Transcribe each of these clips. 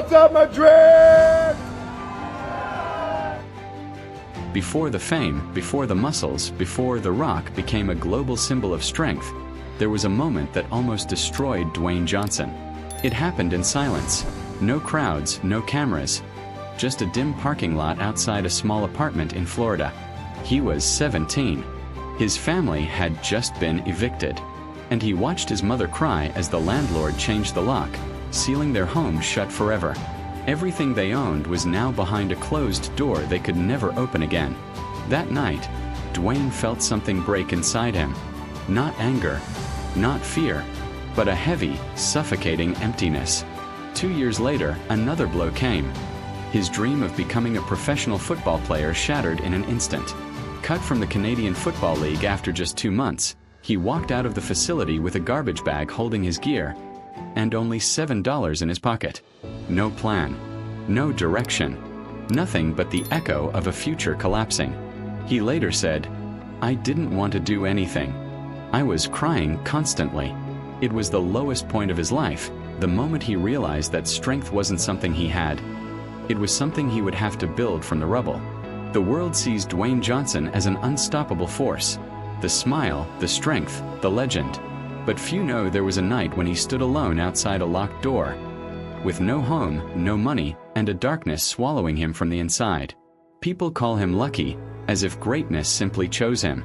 What's up, Madrid? Before the fame, before the muscles, before The Rock became a global symbol of strength, there was a moment that almost destroyed Dwayne Johnson. It happened in silence. No crowds, no cameras. Just a dim parking lot outside a small apartment in Florida. He was 17. His family had just been evicted. And he watched his mother cry as the landlord changed the lock, sealing their home shut forever. Everything they owned was now behind a closed door they could never open again. That night, Dwayne felt something break inside him. Not anger, not fear, but a heavy, suffocating emptiness. 2 years later, another blow came. His dream of becoming a professional football player shattered in an instant. Cut from the Canadian Football League after just 2 months, he walked out of the facility with a garbage bag holding his gear, and only $7 in his pocket. No plan, no direction, nothing but the echo of a future collapsing. He later said, "I didn't want to do anything. I was crying constantly." It was the lowest point of his life, the moment he realized that strength wasn't something he had. It was something he would have to build from the rubble. The world sees Dwayne Johnson as an unstoppable force. The smile, the strength, the legend. But few know there was a night when he stood alone outside a locked door, with no home, no money, and a darkness swallowing him from the inside. People call him lucky, as if greatness simply chose him.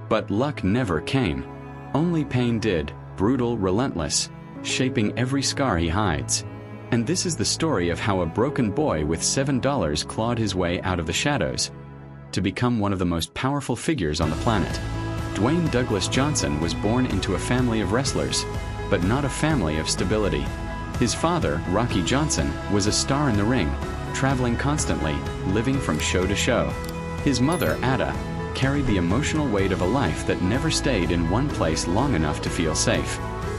But luck never came. Only pain did, brutal, relentless, shaping every scar he hides. And this is the story of how a broken boy with $7 clawed his way out of the shadows, to become one of the most powerful figures on the planet. Dwayne Douglas Johnson was born into a family of wrestlers, but not a family of stability. His father, Rocky Johnson, was a star in the ring, traveling constantly, living from show to show. His mother, Ada, carried the emotional weight of a life that never stayed in one place long enough to feel safe.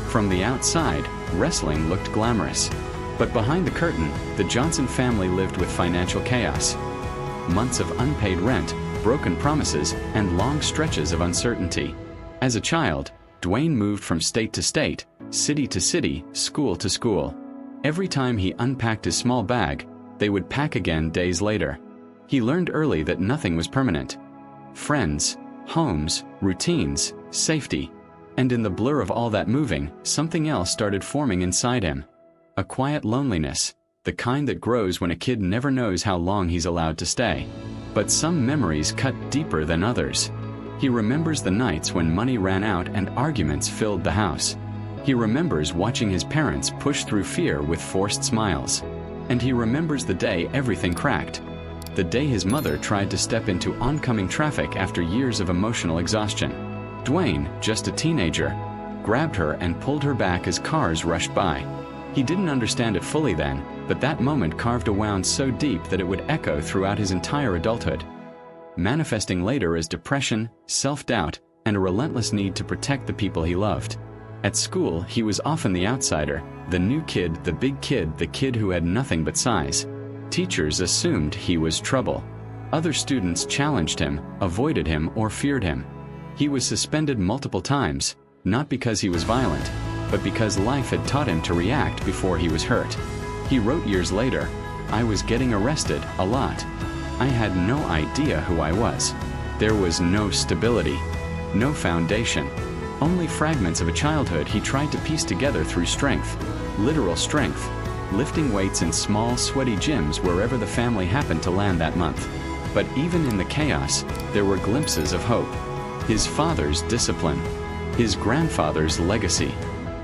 From the outside, wrestling looked glamorous. But behind the curtain, the Johnson family lived with financial chaos. Months of unpaid rent, broken promises, and long stretches of uncertainty. As a child, Dwayne moved from state to state, city to city, school to school. Every time he unpacked his small bag, they would pack again days later. He learned early that nothing was permanent. Friends, homes, routines, safety. And in the blur of all that moving, something else started forming inside him. A quiet loneliness, the kind that grows when a kid never knows how long he's allowed to stay. But some memories cut deeper than others. He remembers the nights when money ran out and arguments filled the house. He remembers watching his parents push through fear with forced smiles. And he remembers the day everything cracked. The day his mother tried to step into oncoming traffic after years of emotional exhaustion. Dwayne, just a teenager, grabbed her and pulled her back as cars rushed by. He didn't understand it fully then, but that moment carved a wound so deep that it would echo throughout his entire adulthood, manifesting later as depression, self-doubt, and a relentless need to protect the people he loved. At school, he was often the outsider, the new kid, the big kid, the kid who had nothing but size. Teachers assumed he was trouble. Other students challenged him, avoided him, or feared him. He was suspended multiple times, not because he was violent, but because life had taught him to react before he was hurt. He wrote years later, "I was getting arrested a lot. I had no idea who I was. There was no stability, no foundation. Only fragments of a childhood he tried to piece together through strength, literal strength, lifting weights in small, sweaty gyms wherever the family happened to land that month. But even in the chaos, there were glimpses of hope. His father's discipline, his grandfather's legacy.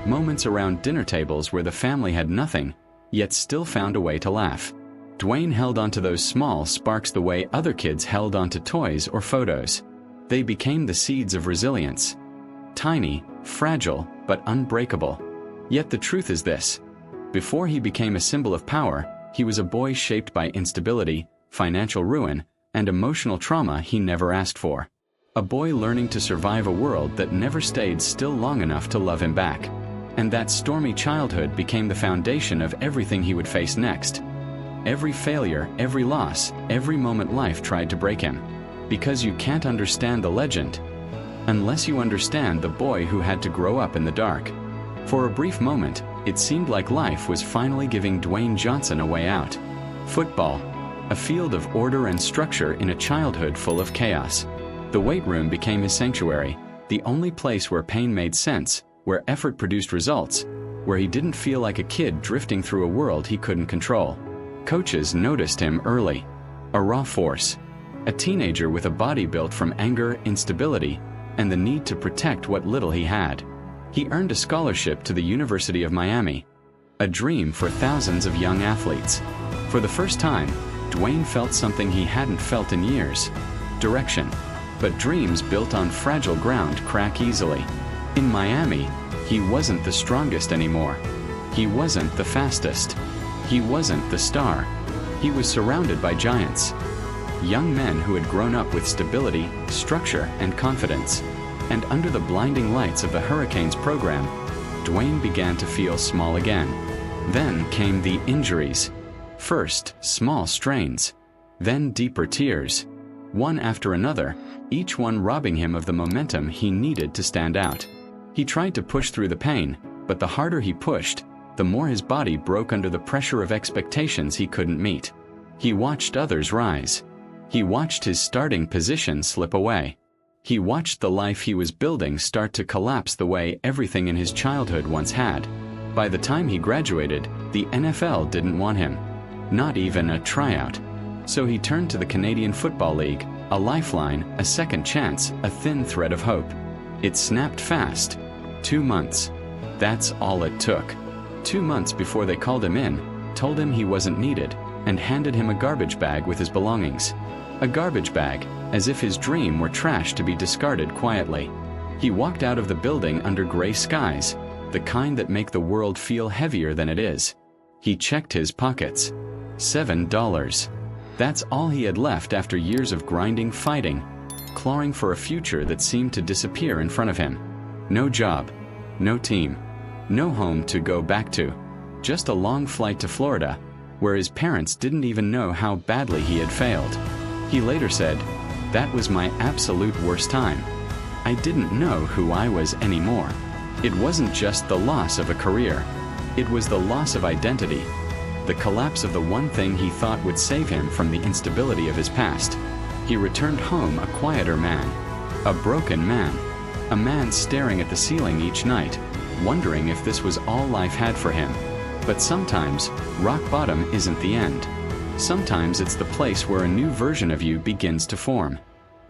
Moments around dinner tables where the family had nothing, yet still found a way to laugh. Dwayne held onto those small sparks the way other kids held onto toys or photos. They became the seeds of resilience. Tiny, fragile, but unbreakable. Yet the truth is this. Before he became a symbol of power, he was a boy shaped by instability, financial ruin, and emotional trauma he never asked for. A boy learning to survive a world that never stayed still long enough to love him back. And that stormy childhood became the foundation of everything he would face next. Every failure, every loss, every moment life tried to break him. Because you can't understand the legend unless you understand the boy who had to grow up in the dark. For a brief moment, It seemed like life was finally giving Dwayne Johnson a way out. Football, a field of order and structure in a childhood full of chaos. The weight room became his sanctuary, the only place where pain made sense, where effort produced results, where he didn't feel like a kid drifting through a world he couldn't control. Coaches noticed him early. A raw force. A teenager with a body built from anger, instability, and the need to protect what little he had. He earned a scholarship to the University of Miami. A dream for thousands of young athletes. For the first time, Dwayne felt something he hadn't felt in years. Direction. But dreams built on fragile ground crack easily. In Miami, he wasn't the strongest anymore. He wasn't the fastest. He wasn't the star. He was surrounded by giants. Young men who had grown up with stability, structure, and confidence. And under the blinding lights of the Hurricanes program, Dwayne began to feel small again. Then came the injuries. First, small strains. Then deeper tears. One after another, each one robbing him of the momentum he needed to stand out. He tried to push through the pain, but the harder he pushed, the more his body broke under the pressure of expectations he couldn't meet. He watched others rise. He watched his starting position slip away. He watched the life he was building start to collapse the way everything in his childhood once had. By the time he graduated, the NFL didn't want him. Not even a tryout. So he turned to the Canadian Football League, a lifeline, a second chance, a thin thread of hope. It snapped fast. 2 months. That's all it took. 2 months before they called him in, told him he wasn't needed, and handed him a garbage bag with his belongings. A garbage bag, as if his dream were trash to be discarded quietly. He walked out of the building under gray skies, the kind that make the world feel heavier than it is. He checked his pockets. $7. That's all he had left after years of grinding, fighting, clawing for a future that seemed to disappear in front of him. No job, no team, no home to go back to. Just a long flight to Florida, where his parents didn't even know how badly he had failed. He later said, "That was my absolute worst time. I didn't know who I was anymore." It wasn't just the loss of a career. It was the loss of identity. The collapse of the one thing he thought would save him from the instability of his past. He returned home a quieter man. A broken man. A man staring at the ceiling each night, wondering if this was all life had for him. But sometimes, rock bottom isn't the end. Sometimes it's the place where a new version of you begins to form.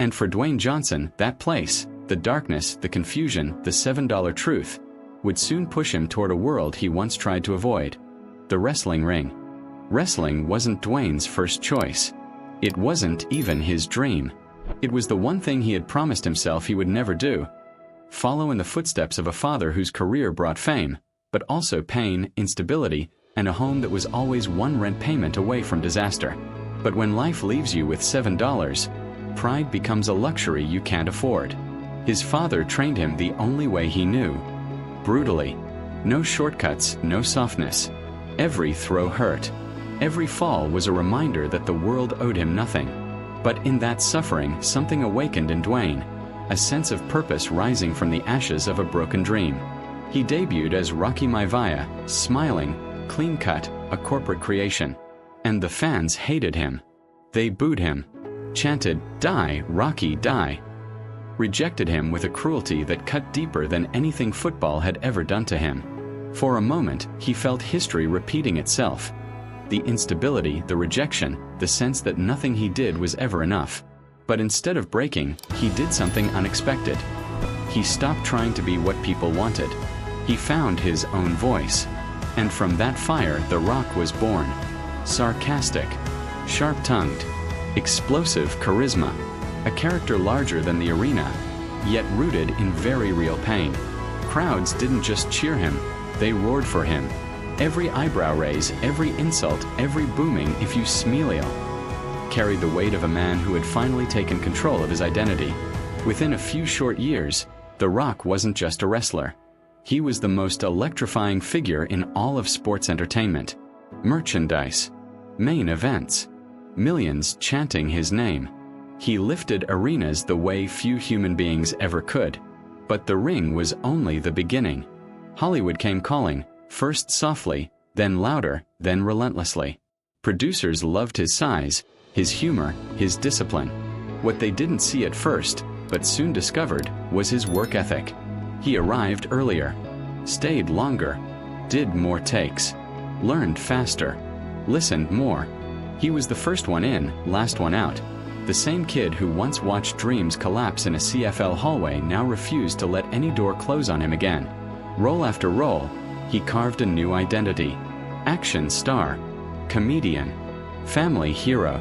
And for Dwayne Johnson, that place, the darkness, the confusion, the $7 truth, would soon push him toward a world he once tried to avoid. The wrestling ring. Wrestling wasn't Dwayne's first choice. It wasn't even his dream. It was the one thing he had promised himself he would never do. Follow in the footsteps of a father whose career brought fame, but also pain, instability, and a home that was always one rent payment away from disaster. But when life leaves you with $7, pride becomes a luxury you can't afford. His father trained him the only way he knew. Brutally. No shortcuts, no softness. Every throw hurt. Every fall was a reminder that the world owed him nothing. But in that suffering, something awakened in Dwayne, a sense of purpose rising from the ashes of a broken dream. He debuted as Rocky Maivia, smiling, clean-cut, a corporate creation. And the fans hated him. They booed him, chanted, "Die, Rocky, die." Rejected him with a cruelty that cut deeper than anything football had ever done to him. For a moment, he felt history repeating itself. The instability, the rejection, the sense that nothing he did was ever enough. But instead of breaking, he did something unexpected. He stopped trying to be what people wanted. He found his own voice. And from that fire, The Rock was born. Sarcastic, sharp-tongued, explosive charisma, a character larger than the arena, yet rooted in very real pain. Crowds didn't just cheer him, they roared for him. Every eyebrow raise, every insult, every booming "if you smealio" carried the weight of a man who had finally taken control of his identity. Within a few short years, The Rock wasn't just a wrestler. He was the most electrifying figure in all of sports entertainment. Merchandise, main events, millions chanting his name. He lifted arenas the way few human beings ever could. But the ring was only the beginning. Hollywood came calling, First softly, then louder, then relentlessly. Producers loved his size, his humor, his discipline. What they didn't see at first, but soon discovered, was his work ethic. He arrived earlier, stayed longer, did more takes, learned faster, listened more. He was the first one in, last one out. The same kid who once watched dreams collapse in a CFL hallway now refused to let any door close on him again. Role after role, he carved a new identity. Action star, comedian, family hero,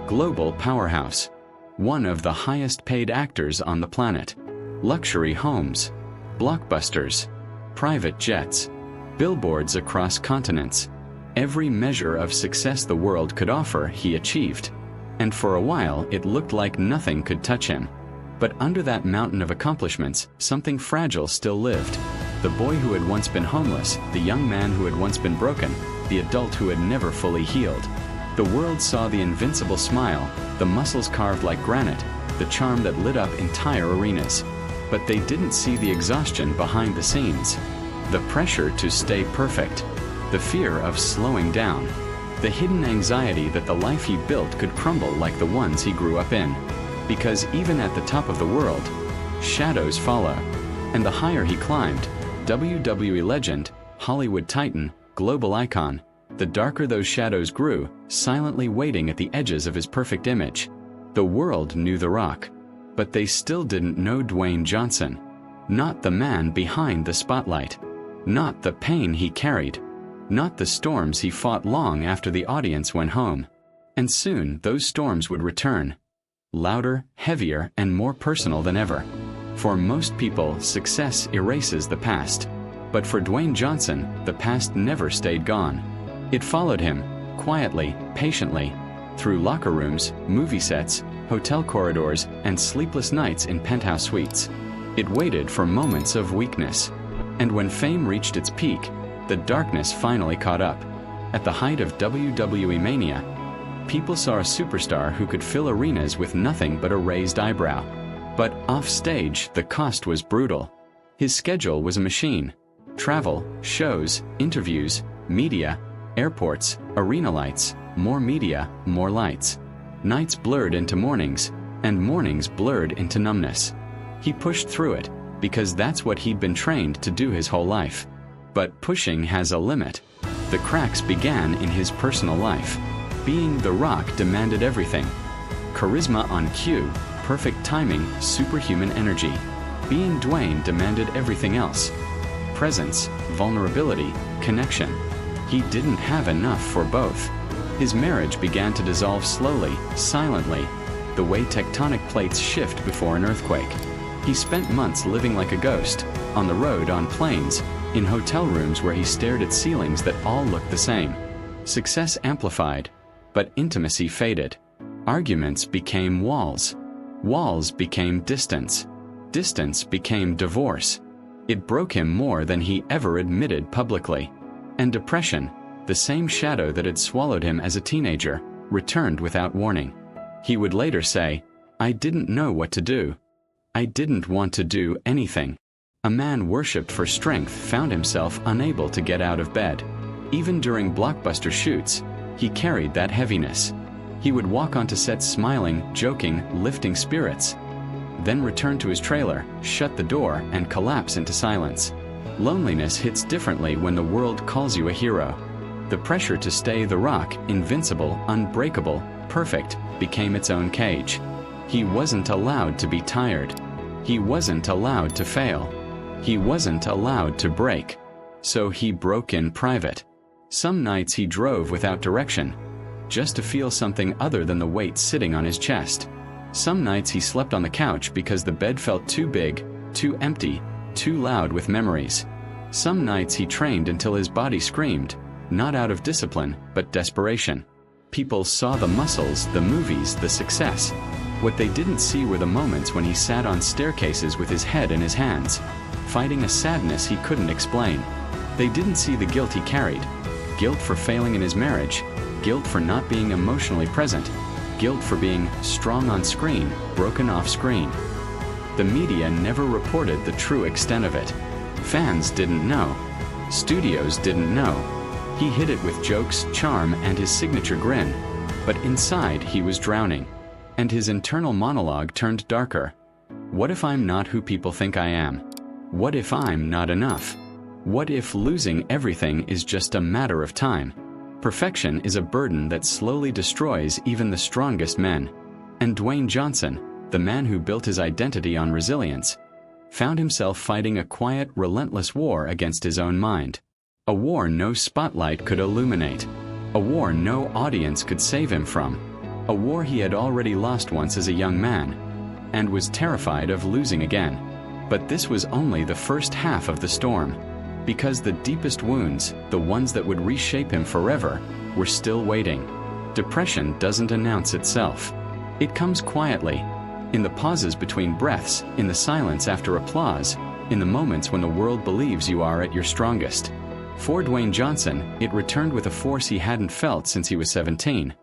global powerhouse. One of the highest paid actors on the planet. Luxury homes, blockbusters, private jets, billboards across continents. Every measure of success the world could offer, he achieved. And for a while, it looked like nothing could touch him. But under that mountain of accomplishments, something fragile still lived. The boy who had once been homeless, the young man who had once been broken, the adult who had never fully healed. The world saw the invincible smile, the muscles carved like granite, the charm that lit up entire arenas. But they didn't see the exhaustion behind the scenes. The pressure to stay perfect. The fear of slowing down. The hidden anxiety that the life he built could crumble like the ones he grew up in. Because even at the top of the world, shadows follow. And the higher he climbed, WWE legend, Hollywood titan, global icon, the darker those shadows grew, silently waiting at the edges of his perfect image. The world knew The Rock, but they still didn't know Dwayne Johnson. Not the man behind the spotlight. Not the pain he carried. Not the storms he fought long after the audience went home. And soon those storms would return. Louder, heavier, and more personal than ever. For most people, success erases the past. But for Dwayne Johnson, the past never stayed gone. It followed him, quietly, patiently, through locker rooms, movie sets, hotel corridors, and sleepless nights in penthouse suites. It waited for moments of weakness. And when fame reached its peak, the darkness finally caught up. At the height of WWE mania, people saw a superstar who could fill arenas with nothing but a raised eyebrow. But off-stage, the cost was brutal. His schedule was a machine. Travel, shows, interviews, media, airports, arena lights, more media, more lights. Nights blurred into mornings, and mornings blurred into numbness. He pushed through it, because that's what he'd been trained to do his whole life. But pushing has a limit. The cracks began in his personal life. Being The Rock demanded everything. Charisma on cue, perfect timing, superhuman energy. Being Dwayne demanded everything else. Presence, vulnerability, connection. He didn't have enough for both. His marriage began to dissolve slowly, silently, the way tectonic plates shift before an earthquake. He spent months living like a ghost, on the road, on planes, in hotel rooms where he stared at ceilings that all looked the same. Success amplified, but intimacy faded. Arguments became walls. Walls became distance. Distance became divorce. It broke him more than he ever admitted publicly. And depression, the same shadow that had swallowed him as a teenager, returned without warning. He would later say, "I didn't know what to do. I didn't want to do anything." A man worshipped for strength found himself unable to get out of bed. Even during blockbuster shoots, he carried that heaviness. He would walk onto set smiling, joking, lifting spirits, then return to his trailer, shut the door, and collapse into silence. Loneliness hits differently when the world calls you a hero. The pressure to stay The Rock, invincible, unbreakable, perfect, became its own cage. He wasn't allowed to be tired. He wasn't allowed to fail. He wasn't allowed to break. So he broke in private. Some nights he drove without direction, just to feel something other than the weight sitting on his chest. Some nights he slept on the couch because the bed felt too big, too empty, too loud with memories. Some nights he trained until his body screamed, not out of discipline, but desperation. People saw the muscles, the movies, the success. What they didn't see were the moments when he sat on staircases with his head in his hands, fighting a sadness he couldn't explain. They didn't see the guilt he carried. Guilt for failing in his marriage, guilt for not being emotionally present, guilt for being strong on screen, broken off screen. The media never reported the true extent of it. Fans didn't know. Studios didn't know. He hid it with jokes, charm, and his signature grin. But inside, he was drowning. And his internal monologue turned darker. What if I'm not who people think I am? What if I'm not enough? What if losing everything is just a matter of time? Perfection is a burden that slowly destroys even the strongest men. And Dwayne Johnson, the man who built his identity on resilience, found himself fighting a quiet, relentless war against his own mind. A war no spotlight could illuminate. A war no audience could save him from. A war he had already lost once as a young man, and was terrified of losing again. But this was only the first half of the storm, because the deepest wounds, the ones that would reshape him forever, were still waiting. Depression doesn't announce itself. It comes quietly, in the pauses between breaths, in the silence after applause, in the moments when the world believes you are at your strongest. For Dwayne Johnson, it returned with a force he hadn't felt since he was 17.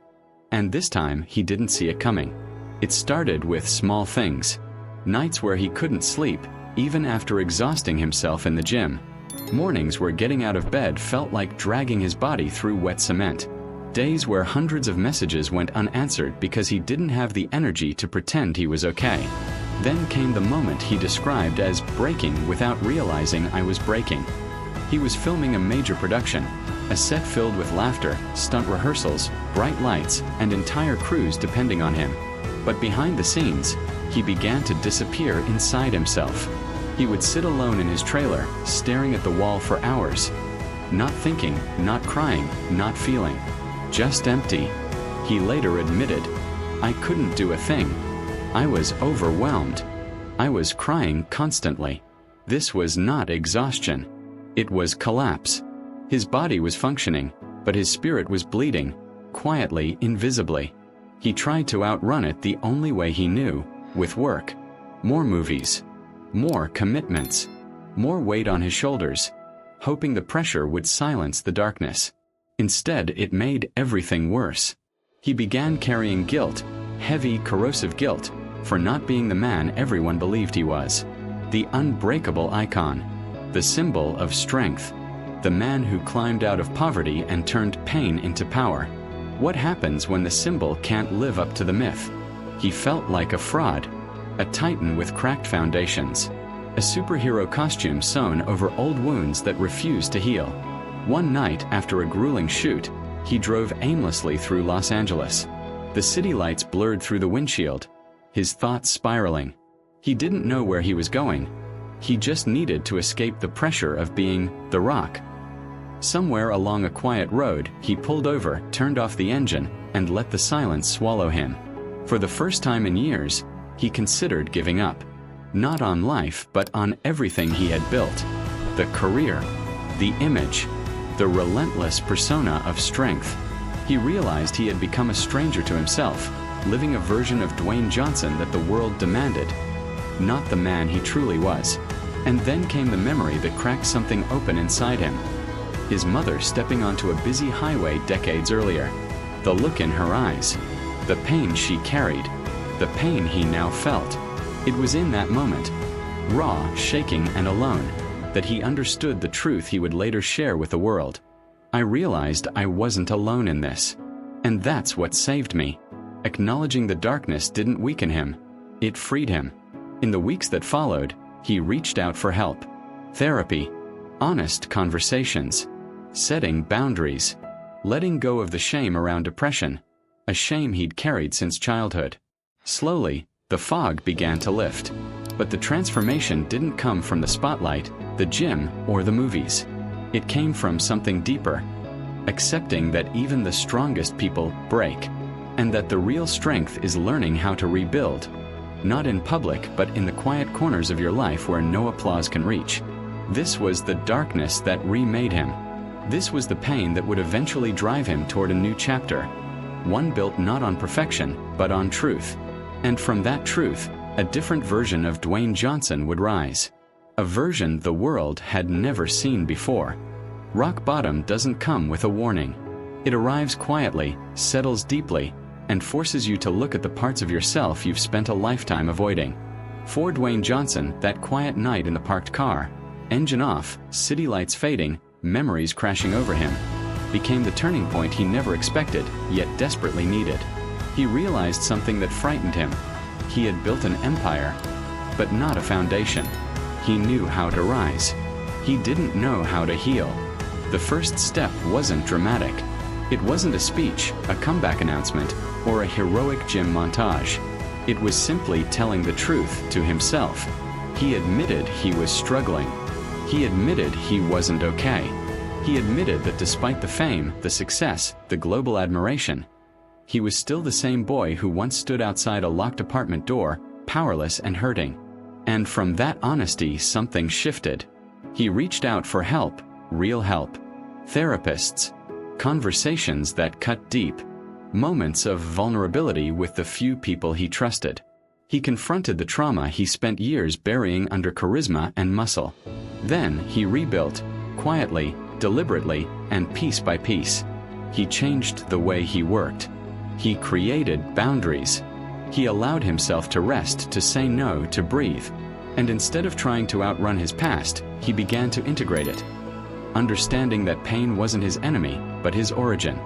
And this time, he didn't see it coming. It started with small things. Nights where he couldn't sleep, even after exhausting himself in the gym. Mornings where getting out of bed felt like dragging his body through wet cement. Days where hundreds of messages went unanswered because he didn't have the energy to pretend he was okay. Then came the moment he described as breaking without realizing I was breaking. He was filming a major production, a set filled with laughter, stunt rehearsals, bright lights, and entire crews depending on him. But behind the scenes, he began to disappear inside himself. He would sit alone in his trailer, staring at the wall for hours. Not thinking, not crying, not feeling. Just empty. He later admitted, "I couldn't do a thing. I was overwhelmed. I was crying constantly." This was not exhaustion. It was collapse. His body was functioning, but his spirit was bleeding, quietly, invisibly. He tried to outrun it the only way he knew, with work. More movies. More commitments. More weight on his shoulders, hoping the pressure would silence the darkness. Instead, it made everything worse. He began carrying guilt, heavy, corrosive guilt, for not being the man everyone believed he was. The unbreakable icon. The symbol of strength. The man who climbed out of poverty and turned pain into power. What happens when the symbol can't live up to the myth? He felt like a fraud, a titan with cracked foundations, a superhero costume sewn over old wounds that refused to heal. One night, after a grueling shoot, he drove aimlessly through Los Angeles. The city lights blurred through the windshield, his thoughts spiraling. He didn't know where he was going. He just needed to escape the pressure of being The Rock. Somewhere along a quiet road, he pulled over, turned off the engine, and let the silence swallow him. For the first time in years, he considered giving up. Not on life, but on everything he had built. The career, the image, the relentless persona of strength. He realized he had become a stranger to himself, living a version of Dwayne Johnson that the world demanded, not the man he truly was. And then came the memory that cracked something open inside him. His mother stepping onto a busy highway decades earlier. The look in her eyes. The pain she carried. The pain he now felt. It was in that moment, raw, shaking, and alone, that he understood the truth he would later share with the world. I realized I wasn't alone in this. And that's what saved me. Acknowledging the darkness didn't weaken him. It freed him. In the weeks that followed, he reached out for help. Therapy. Honest conversations. Setting boundaries. Letting go of the shame around depression. A shame he'd carried since childhood. Slowly, the fog began to lift. But the transformation didn't come from the spotlight, the gym, or the movies. It came from something deeper. Accepting that even the strongest people break. And that the real strength is learning how to rebuild. Not in public, but in the quiet corners of your life where no applause can reach. This was the darkness that remade him. This was the pain that would eventually drive him toward a new chapter. One built not on perfection, but on truth. And from that truth, a different version of Dwayne Johnson would rise. A version the world had never seen before. Rock bottom doesn't come with a warning. It arrives quietly, settles deeply, and forces you to look at the parts of yourself you've spent a lifetime avoiding. For Dwayne Johnson, that quiet night in the parked car, engine off, city lights fading, memories crashing over him, became the turning point he never expected, yet desperately needed. He realized something that frightened him. He had built an empire, but not a foundation. He knew how to rise. He didn't know how to heal. The first step wasn't dramatic. It wasn't a speech, a comeback announcement, or a heroic gym montage. It was simply telling the truth to himself. He admitted he was struggling. He admitted he wasn't okay. He admitted that despite the fame, the success, the global admiration, he was still the same boy who once stood outside a locked apartment door, powerless and hurting. And from that honesty, something shifted. He reached out for help, real help. Therapists, conversations that cut deep, moments of vulnerability with the few people he trusted. He confronted the trauma he spent years burying under charisma and muscle. Then he rebuilt, quietly, deliberately, and piece by piece. He changed the way he worked. He created boundaries. He allowed himself to rest, to say no, to breathe. And instead of trying to outrun his past, he began to integrate it. Understanding that pain wasn't his enemy, but his origin.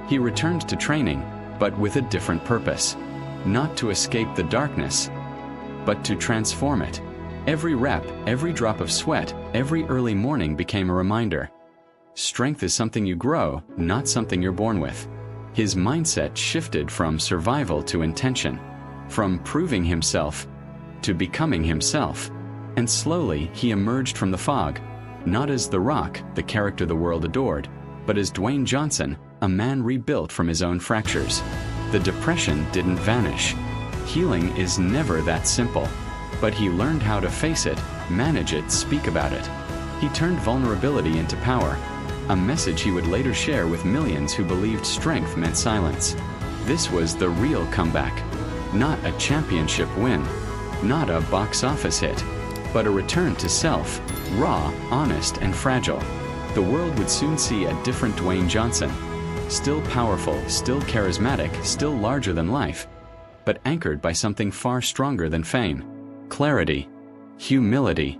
He returned to training, but with a different purpose. Not to escape the darkness, but to transform it. Every rep, every drop of sweat, every early morning became a reminder. Strength is something you grow, not something you're born with. His mindset shifted from survival to intention, from proving himself to becoming himself. And slowly he emerged from the fog, not as The Rock, the character the world adored, but as Dwayne Johnson, a man rebuilt from his own fractures. The depression didn't vanish. Healing is never that simple. But he learned how to face it, manage it, speak about it. He turned vulnerability into power, a message he would later share with millions who believed strength meant silence. This was the real comeback. Not a championship win, not a box office hit, but a return to self, raw, honest, and fragile. The world would soon see a different Dwayne Johnson. Still powerful, still charismatic, still larger than life, but anchored by something far stronger than fame. Clarity, humility,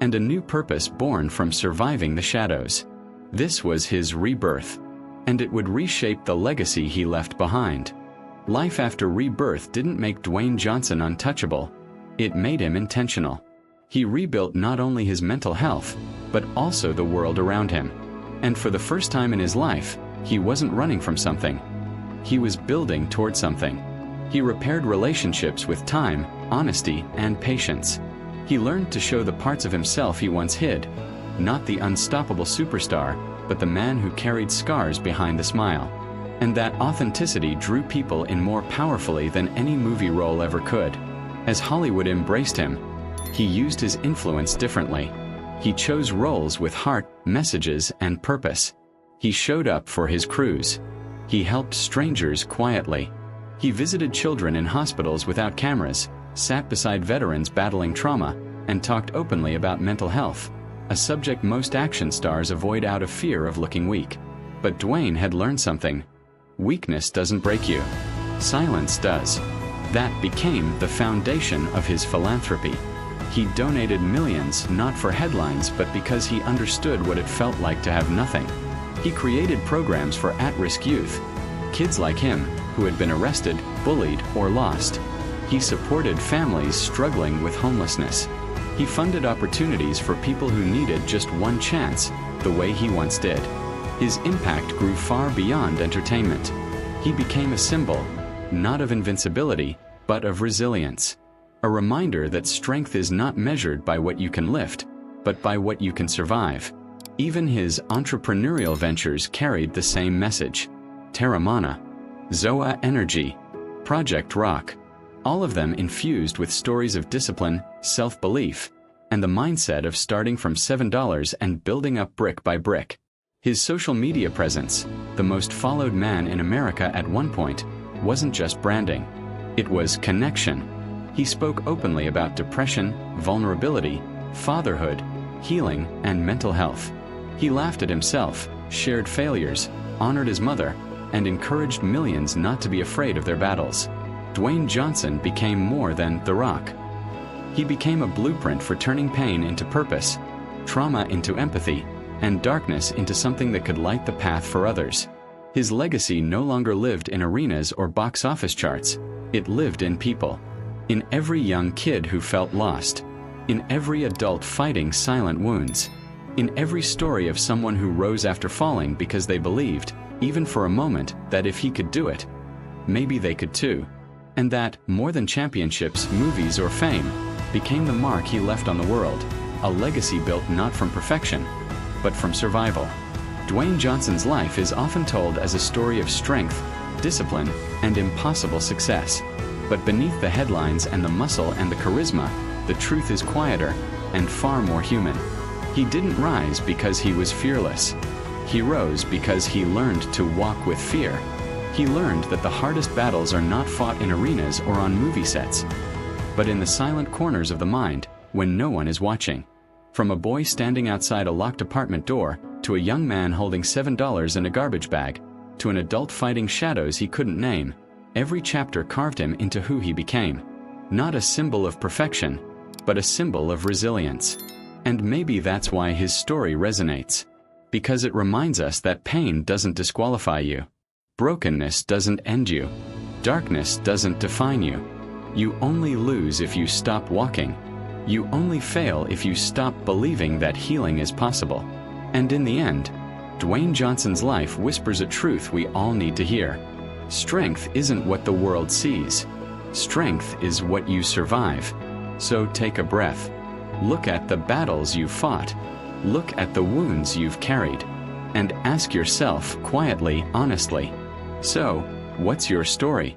and a new purpose born from surviving the shadows. This was his rebirth, and it would reshape the legacy he left behind. Life after rebirth didn't make Dwayne Johnson untouchable. It made him intentional. He rebuilt not only his mental health, but also the world around him. And for the first time in his life, he wasn't running from something. He was building toward something. He repaired relationships with time, honesty, and patience. He learned to show the parts of himself he once hid, not the unstoppable superstar, but the man who carried scars behind the smile. And that authenticity drew people in more powerfully than any movie role ever could. As Hollywood embraced him, he used his influence differently. He chose roles with heart, messages, and purpose. He showed up for his crews. He helped strangers quietly. He visited children in hospitals without cameras, sat beside veterans battling trauma, and talked openly about mental health, a subject most action stars avoid out of fear of looking weak. But Dwayne had learned something. Weakness doesn't break you. Silence does. That became the foundation of his philanthropy. He donated millions not for headlines but because he understood what it felt like to have nothing. He created programs for at-risk youth, kids like him who had been arrested, bullied, or lost. He supported families struggling with homelessness. He funded opportunities for people who needed just one chance, the way he once did. His impact grew far beyond entertainment. He became a symbol, not of invincibility, but of resilience. A reminder that strength is not measured by what you can lift, but by what you can survive. Even his entrepreneurial ventures carried the same message. Terramana, Zoa Energy, Project Rock, all of them infused with stories of discipline, self-belief, and the mindset of starting from $7 and building up brick by brick. His social media presence, the most followed man in America at one point, wasn't just branding. It was connection. He spoke openly about depression, vulnerability, fatherhood, healing, and mental health. He laughed at himself, shared failures, honored his mother, and encouraged millions not to be afraid of their battles. Dwayne Johnson became more than The Rock. He became a blueprint for turning pain into purpose, trauma into empathy, and darkness into something that could light the path for others. His legacy no longer lived in arenas or box office charts. It lived in people. In every young kid who felt lost. In every adult fighting silent wounds. In every story of someone who rose after falling because they believed, even for a moment, that if he could do it, maybe they could too. And that, more than championships, movies, or fame, became the mark he left on the world, a legacy built not from perfection, but from survival. Dwayne Johnson's life is often told as a story of strength, discipline, and impossible success. But beneath the headlines and the muscle and the charisma, the truth is quieter and far more human. He didn't rise because he was fearless. He rose because he learned to walk with fear. He learned that the hardest battles are not fought in arenas or on movie sets, but in the silent corners of the mind when no one is watching. From a boy standing outside a locked apartment door, to a young man holding $7 in a garbage bag, to an adult fighting shadows he couldn't name, every chapter carved him into who he became. Not a symbol of perfection, but a symbol of resilience. And maybe that's why his story resonates. Because it reminds us that pain doesn't disqualify you. Brokenness doesn't end you. Darkness doesn't define you. You only lose if you stop walking. You only fail if you stop believing that healing is possible. And in the end, Dwayne Johnson's life whispers a truth we all need to hear. Strength isn't what the world sees. Strength is what you survive. So take a breath. Look at the battles you've fought. Look at the wounds you've carried. And ask yourself quietly, honestly, so, what's your story?